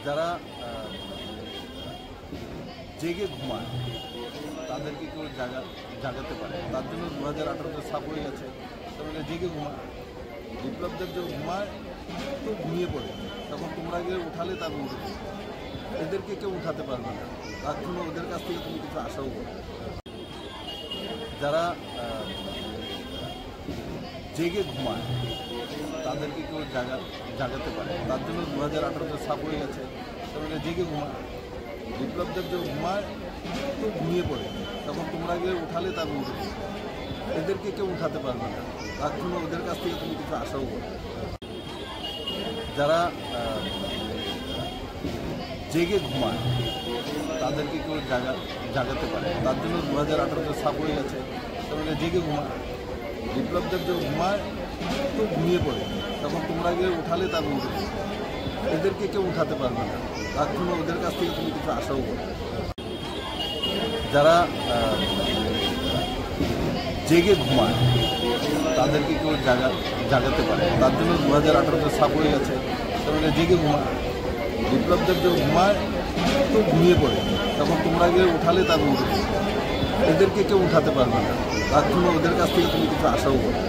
যারা জেগে ঘুমায় তাদেরকে কেউ জাগাতে পারে, তার জন্য 2018-তে সাপ হয়ে গেছে। তাহলে জেগে ঘুমায়, বিপ্লবদের যে ঘুমায় তো ঘুমিয়ে পড়ে, তখন তোমরা গিয়ে উঠালে তার উঠবে। এদেরকে কেউ উঠাতে পারবে না, তার জন্য ওদের কাছ থেকে তুমি কিছু আশাও করো। যারা জেগে ঘুমায় তাদেরকে কেউ জাগাতে পারে, তার জন্য 2018-তে সাপ হয়ে গেছে। তাহলে জেগে ঘুমায়, বিপ্লবদের যে ঘুমায় তো ঘুমিয়ে পড়ে, তখন তোমরা গিয়ে উঠালে তার উঠবে। এদেরকে কেউ উঠাতে পারবে না, তার জন্য ওদের কাছ থেকে তুমি কিছু আশাও করো। যারা জেগে ঘুমায় তাদেরকে কেউ জাগাতে পারে, তার জন্য 2018-তে সাপ হয়ে গেছে। তাহলে জেগে ঘুমায়, বিপ্লবদের যে ঘুমায় তো ঘুমিয়ে পড়ে, তখন তোমরা গিয়ে উঠালে তার উঠবে। এদেরকে কেউ উঠাতে পারবে না, তার জন্য ওদের কাছ থেকে তুমি কিছু আশাও করো। যারা জেগে ঘুমায় তাদেরকে কেউ জাগাতে পারে, তার জন্য 2018-তে সাপ হয়ে গেছে। তাহলে জেগে ঘুমায়, বিপ্লবদের যে ঘুমায় তো ঘুমিয়ে পড়ে, তখন তোমরা গিয়ে উঠালে তার উঠবে। এদেরকে কেউ উঠাতে পারবে না, তার জন্য ওদের কাছ থেকে তুমি কিছু আশাও করো।